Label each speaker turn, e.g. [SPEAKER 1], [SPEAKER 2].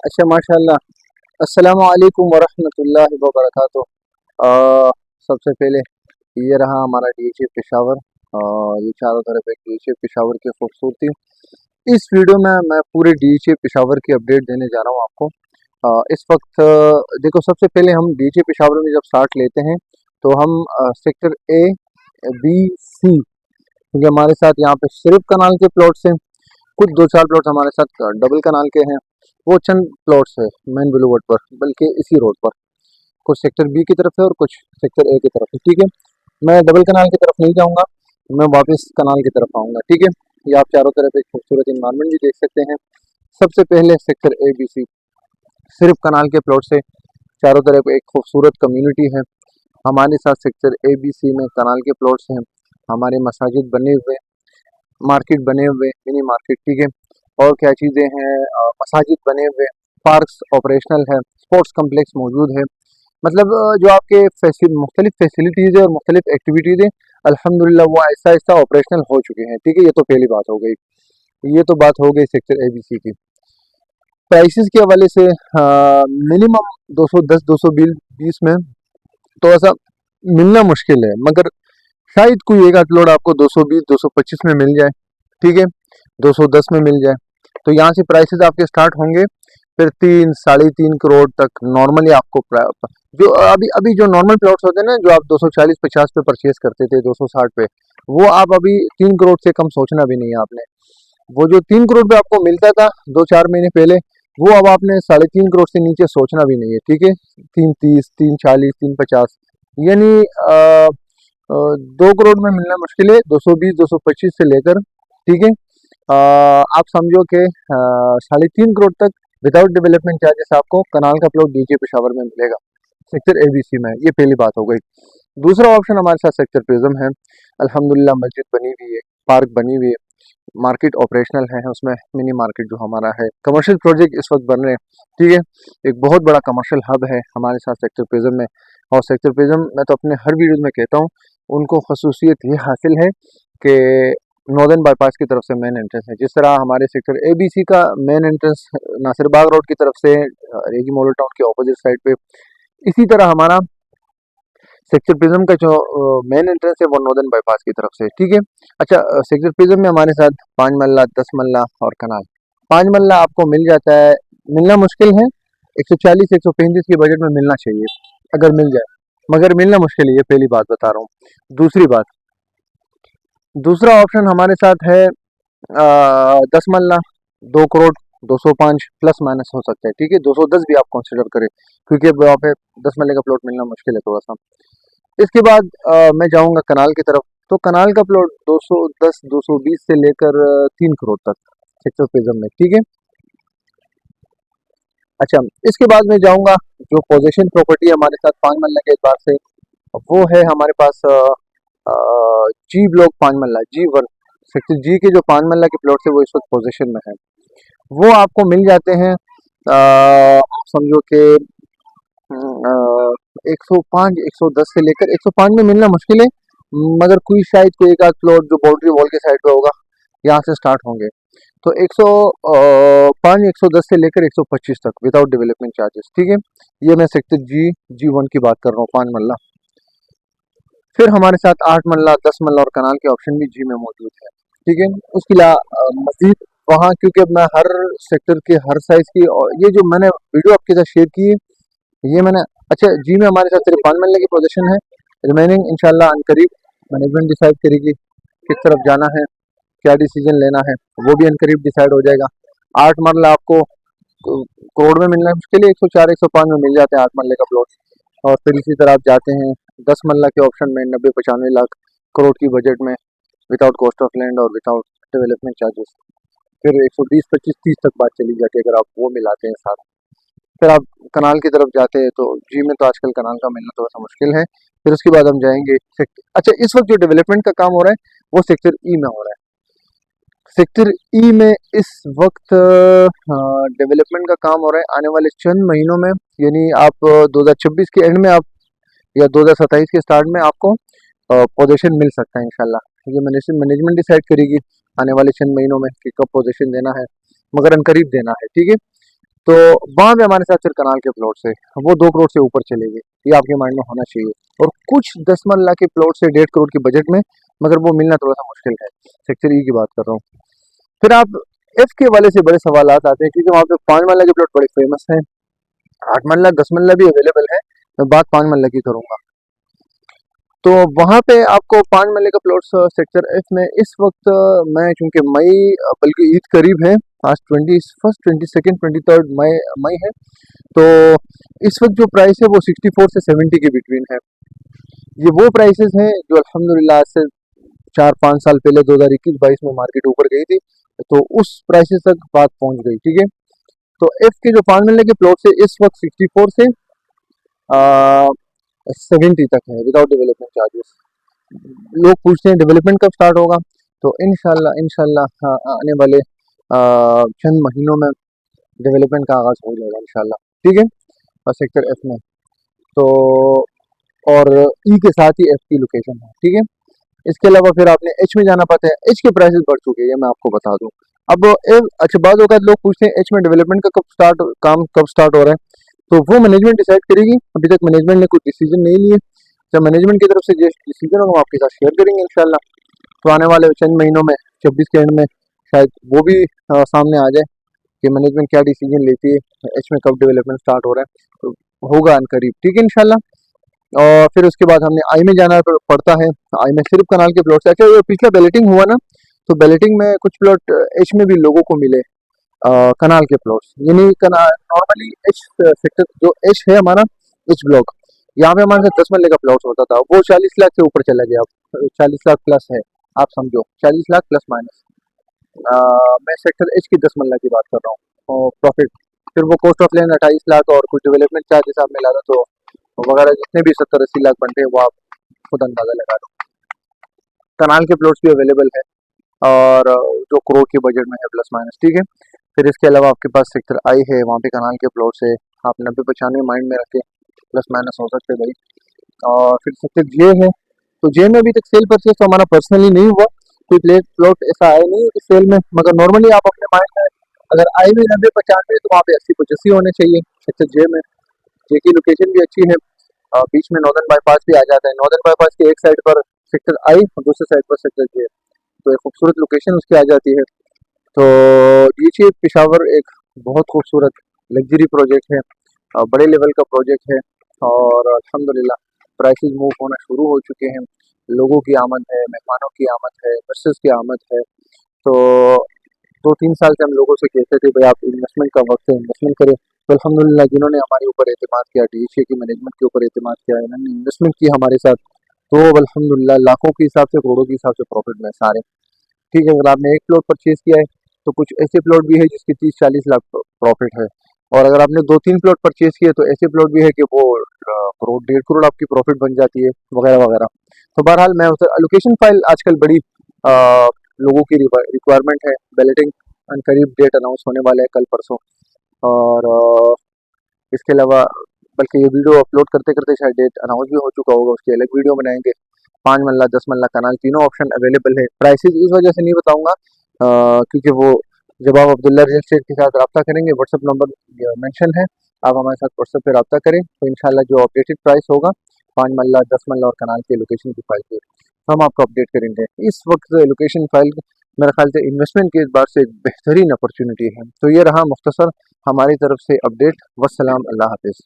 [SPEAKER 1] अच्छा, माशाल्लाह। अस्सलामु अलैकुम वरहमतुल्लाहि वबरकातुह। सबसे पहले ये रहा हमारा डीएचए पेशावर। ये चारों तरफ एक डीएचए पेशावर की खूबसूरती। इस वीडियो में मैं पूरे डीएचए पेशावर की अपडेट देने जा रहा हूँ आपको। इस वक्त देखो, सबसे पहले हम डीएचए पेशावर में जब स्टार्ट लेते हैं तो हम सेक्टर ए, बी, सी, क्योंकि हमारे साथ यहाँ पे सिर्फ कनाल के प्लॉट्स हैं। कुछ दो चार प्लॉट्स हमारे साथ डबल कनाल के हैं। वो चंद प्लॉट्स है मेन बुलेवार्ड पर, बल्कि इसी रोड पर। कुछ सेक्टर बी की तरफ है और कुछ सेक्टर ए की तरफ है। ठीक है, मैं डबल कनाल की तरफ नहीं जाऊंगा, मैं वापस कनाल की तरफ आऊंगा। ठीक है, ये आप चारों तरफ एक खूबसूरत इन्वायरमेंट भी देख सकते हैं। सबसे पहले सेक्टर ए बी सी, सिर्फ कनाल के प्लॉट से चारों तरफ एक खूबसूरत कम्युनिटी है। हमारे साथ सेक्टर ए बी सी में कनाल के प्लॉट्स हैं, हमारे मसाजिद बने हुए, मार्केट बने हुए, मिनी मार्केट। ठीक है, और क्या चीज़ें हैं, मसाजिद बने हुए, पार्क्स ऑपरेशनल है, स्पोर्ट्स कम्प्लेक्स मौजूद है। मतलब जो आपके मुख्तलिफ फैसिलिटीज़ है और मुख्तलिफ एक्टिविटीज़ हैं, अल्हम्दुलिल्लाह वो ऐसा ऐसा ऑपरेशनल हो चुके हैं। ठीक है, ये तो पहली बात हो गई। ये तो बात हो गई सेक्टर ए बी सी की। प्राइसेस के हवाले से मिनिमम 210 220 में तो ऐसा मिलना मुश्किल है, मगर शायद कोई एक आध लोड आपको 220 225 में मिल जाए। ठीक है, 210 में मिल जाए। तो यहाँ से प्राइसेस आपके स्टार्ट होंगे, फिर 3 साढ़े 3 करोड़ तक नॉर्मली आपको जो अभी अभी जो नॉर्मल प्लॉट्स होते हैं ना, जो आप 240 50 पे परचेज करते थे, 260 पे, वो आप अभी 3 करोड़ से कम सोचना भी नहीं है आपने। वो जो 3 करोड़ पे आपको मिलता था 2 4 महीने पहले, वो अब आपने 3.5 करोड़ से नीचे सोचना भी नहीं है। ठीक है, 330 340 350, यानी 2 करोड़ में मिलना मुश्किल है, 220 225 से लेकर। ठीक है, आप समझो कि 3.5 करोड़ तक विदाउट डेवलपमेंट चार्जेस आपको कनाल का प्लॉट डीजे पेशावर में मिलेगा, सेक्टर एबीसी में। ये पहली बात हो गई। दूसरा ऑप्शन हमारे साथ सेक्टर प्रिज्म है। अल्हम्दुलिल्लाह मस्जिद बनी हुई है, पार्क बनी हुई है, मार्केट ऑपरेशनल है उसमें, मिनी मार्केट जो हमारा है। कमर्शियल प्रोजेक्ट इस वक्त बन रहे हैं। ठीक है, एक बहुत बड़ा कमर्शियल हब है हमारे साथ सेक्टर प्रिज्म में। और सेक्टर प्रिज्म मैं तो अपने हर वीडियो में कहता हूँ, उनको खसूसियत ये हासिल है कि नॉर्दर्न बाईपास की तरफ से मेन एंट्रेंस है। जिस तरह हमारे सेक्टर एबीसी का मेन एंट्रेंस नासिरबाग रोड की तरफ से रेगी मॉडल टाउन के ऑपोजिट साइड पे, इसी तरह हमारा सेक्टर प्रिज्म का जो मेन एंट्रेंस है वो नॉर्दर्न बाईपास की तरफ से। ठीक है, अच्छा, सेक्टर प्रिज्म में हमारे साथ 5 मल्ला 10 मल्ला और कनाल। 5 मल्ला आपको मिल जाता है, मिलना मुश्किल है, 140 135 के बजट में मिलना चाहिए अगर मिल जाए, मगर मिलना मुश्किल है, ये पहली बात बता रहा हूँ। दूसरी बात, दूसरा ऑप्शन हमारे साथ है 10 मल्ला, 2 करोड़, 205 प्लस माइनस हो सकता है। ठीक है, 210 भी आप कंसिडर करें, क्योंकि अब वहाँ पे 10 मल्ले का प्लॉट मिलना मुश्किल है थोड़ा सा। इसके बाद मैं जाऊंगा कनाल की तरफ। तो कनाल का प्लॉट 210 220 से लेकर 3 करोड़ तक सेक्टर प्रिज्म में। ठीक है, अच्छा, इसके बाद मैं जाऊंगा जो पोजीशन प्रॉपर्टी है हमारे साथ 5 मल्ला के एतबार से, वो है हमारे पास जी ब्लॉक 5 मल्ला, G1 सेक्टर जी के जो 5 मल्ला के प्लॉट है वो इस वक्त पोजीशन में है। वो आपको मिल जाते हैं, आप समझो कि 105 110 से लेकर 105 में मिलना मुश्किल है, मगर कोई शायद कोई एक आध प्लॉट जो बाउंड्री वॉल के साइड पे होगा, यहाँ से स्टार्ट होंगे। तो 105 110 से लेकर 125 तक विदाउट डेवलपमेंट चार्जेस। ठीक है, ये मैं सेक्टर G1 की बात कर रहा हूँ, 5 मल्ला। फिर हमारे साथ 8 मल्ला 10 मल्ला और कनाल के ऑप्शन भी जी में मौजूद है। ठीक है, उसके अलावा मजीद वहाँ, क्योंकि अब मैं हर सेक्टर के हर साइज की, और ये जो मैंने वीडियो आपके साथ शेयर की है, ये मैंने, अच्छा, जी में हमारे साथ सिर्फ 5 महीने की पोजीशन है। रिमेनिंग इंशाल्लाह अनकरीब मैनेजमेंट डिसाइड करेगी किस तरफ जाना है, क्या डिसीजन लेना है, वो भी अनकरीब डिसाइड हो जाएगा। 8 मरला आपको करोड़ में मिलना मुश्किल है, 104 105 में मिल जाते हैं 8 मरले का प्लॉट। और फिर इसी तरह आप जाते हैं 10 मरला के ऑप्शन में, 90 95 लाख करोड़ की बजट में, विदाउट कॉस्ट ऑफ लैंड और विदाउट डेवलपमेंट चार्जेस। फिर 120 25 30 तक बात चली जाती है अगर आप वो मिलाते हैं सारा। फिर आप कनाल की तरफ जाते हैं तो जी में तो आजकल कनाल का मिलना थोड़ा सा मुश्किल है। फिर उसके बाद हम जाएंगे सेक्टर, अच्छा, इस वक्त जो डेवलपमेंट का काम हो रहा है वो सेक्टर ई में हो रहा है। सेक्टर ई में इस वक्त डेवलपमेंट का काम हो रहा है। आने वाले चंद महीनों में, यानी आप 2026 के एंड में आप, या 2027 के स्टार्ट में आपको पोजीशन मिल सकता है इंशाल्लाह। ये मैनेजमेंट डिसाइड करेगी आने वाले चंद महीनों में कि कब पोजीशन देना है, मगर अनकरीब देना है। ठीक है, तो वहां पे हमारे साथ फिर कनाल के प्लॉट से वो 2 करोड़ से ऊपर चले गए। ये आपके माइंड में होना चाहिए। और कुछ 10 मरला के प्लॉट से 1.5 करोड़ के बजट में, मगर वो मिलना थोड़ा सा मुश्किल है। सेक्टर ई की बात कर रहा हूँ। फिर आप एफ के वाले से बड़े सवाल आते हैं, क्योंकि वहाँ पे 5 मरला के प्लॉट बड़े फेमस हैं। 8 मरला 10 मरला भी अवेलेबल है। मैं बात 5 मरला की करूंगा। तो वहां पे आपको 5 मरले का प्लॉट सेक्टर एफ में इस वक्त मैं चूंकि मई बल्कि ईद करीब है, आज 21 22 23 मई मई है। तो इस वक्त जो प्राइस है वो 64 से 70 के बिटवीन है। ये वो प्राइसेस हैं जो अल्हम्दुलिल्लाह आज से 4-5 साल पहले 2021-22 में मार्केट ऊपर गई थी, तो उस प्राइसेस तक बात पहुंच गई। ठीक है। तो एफ के जो 5 मरले के प्लॉट से इस वक्त 64 से 70 तक है विदाउट डेवलपमेंट चार्जेस। लोग पूछते हैं डेवलपमेंट कब स्टार्ट होगा, तो इंशाल्लाह इंशाल्लाह हाँ, आने वाले चंद महीनों में डेवलपमेंट का आगाज हो जाएगा इंशाल्लाह। ठीक है। और सेक्टर एफ में तो, और ई के साथ ही एफ की लोकेशन है। ठीक है। इसके अलावा फिर आपने एच में जाना पड़ता है। एच के प्राइसेस बढ़ चुके हैं, ये मैं आपको बता दूं। अब अच्छा, बाद वक्त लोग पूछते हैं एच में डेवलपमेंट का काम कब स्टार्ट हो रहा है, तो वो मैनेजमेंट डिसाइड करेगी। अभी तक मैनेजमेंट ने कोई डिसीजन नहीं लिए। जब मैनेजमेंट की तरफ से जो डिसीजन होगा हम आपके साथ शेयर करेंगे इंशाल्लाह। तो आने वाले चंद महीनों में 26 के एंड में शायद वो भी सामने आ जाए कि मैनेजमेंट क्या डिसीजन लेती है, एच में कब डेवलपमेंट स्टार्ट हो रहा है। तो होगा अन करीब। ठीक है इंशाल्लाह। और फिर उसके बाद हमने आई में जाना पड़ता है। आई में सिर्फ कनाल के प्लॉट से। अच्छा, ये पिछला बैलेटिंग हुआ ना, तो बैलेटिंग में कुछ प्लॉट एच में भी लोगों को मिले, कनाल के प्लॉट्स, यानी नॉर्मली एच सेक्टर जो एच है हमारा, एच ब्लॉक, यहाँ पे हमारे 10 मरले का प्लॉट होता था, वो 40 लाख से ऊपर चला गया। अब 40 लाख प्लस है, आप समझो 40 लाख प्लस माइनस। मैं सेक्टर एच की 10 मरला की बात कर रहा हूँ। और प्रॉफिट फिर वो कॉस्ट ऑफ लैंड 28 लाख और कुछ डेवलपमेंट चार्जेस आप मिला दो, तो वगैरह जितने भी 70-80 लाख बनते हैं वो आप खुद अंदाजा लगा दो। कनाल के प्लॉट्स भी अवेलेबल है, और जो करोड़ के बजट में है प्लस माइनस। ठीक है। फिर इसके अलावा आपके पास सेक्टर आई है, वहाँ पे कनाल के प्लॉट्स है। आप 90-95 माइंड में रखें, प्लस माइनस हो सकते हैं भाई। और फिर सेक्टर जे है, तो जे में अभी तक सेल परचेस तो हमारा पर्सनली नहीं हुआ। कोई प्लेट प्लॉट ऐसा आया नहीं कि सेल में, मगर नॉर्मली आप अपने माइंड में अगर आई भी 90-95 तो वहाँ पे 80-85 होने चाहिए सेक्टर जे में। जे की लोकेशन भी अच्छी है। बीच में नॉर्दर्न बाईपास भी आ जाता है। नॉर्दर्न बाईपास के एक साइड पर सेक्टर आई और दूसरे साइड पर सेक्टर जे, तो एक खूबसूरत लोकेशन उसकी आ जाती है। तो डीएचए पेशावर एक बहुत खूबसूरत लग्जरी प्रोजेक्ट है, बड़े लेवल का प्रोजेक्ट है। और अल्हम्दुलिल्लाह प्राइसेस मूव होना शुरू हो चुके हैं। लोगों की आमद है, मेहमानों की आमद है, इन्वेस्टर्स की आमद है। तो 2-3 साल से हम लोगों से कहते थे भाई आप इन्वेस्टमेंट का वक्त है, इन्वेस्टमेंट करें। तो अल्हम्दुलिल्लाह जिन्होंने हमारे ऊपर एतमाद किया, डीएचए की मैनेजमेंट के ऊपर एतमाद किया, इन्होंने इन्वेस्टमेंट की हमारे साथ, तो अब अल्हम्दुलिल्लाह लाखों के हिसाब से, करोड़ों के हिसाब से प्रॉफिट में सारे। ठीक है। अगर आपने एक प्लॉट परचेज किया है, तो कुछ ऐसे प्लॉट भी है जिसकी 30-40 लाख प्रॉफिट है। और अगर आपने 2-3 प्लॉट परचेज किए तो ऐसे प्लॉट भी है कि वो करोड़ 1.5 करोड़ आपकी प्रॉफिट बन जाती है, वगैरह वगैरह। तो बहरहाल मैं उस एलोकेशन फाइल आजकल बड़ी लोगों की रिक्वायरमेंट है। बैलेटिंग करीब डेट अनाउंस होने वाला है कल परसों। और इसके अलावा बल्कि ये वीडियो अपलोड करते करते शायद डेट अनाउंस भी हो चुका होगा, उसकी अलग वीडियो बनाएंगे। 5 मरला 10 मरला कनाल तीनों ऑप्शन अवेलेबल है। प्राइसेस इस वजह से नहीं बताऊंगा क्योंकि वो जब आप अब्दुल्ला रियल एस्टेट के साथ रब्ता करेंगे, व्हाट्सअप नंबर मेंशन है, आप हमारे साथ व्हाट्सएप पे रब्ता करें, तो इंशाल्लाह जो अपडेटेड प्राइस होगा 5 मरला 10 मरला और कनाल के लोकेशन की फाइल की, तो हम आपको अपडेट करेंगे। इस वक्त लोकेशन फाइल मेरे ख्याल से इन्वेस्टमेंट के एतबार से एक बेहतरीन अपॉर्चुनिटी है। तो ये रहा मुख्तसर हमारी तरफ से अपडेट। वस्सलाम, अल्लाह हाफिज़।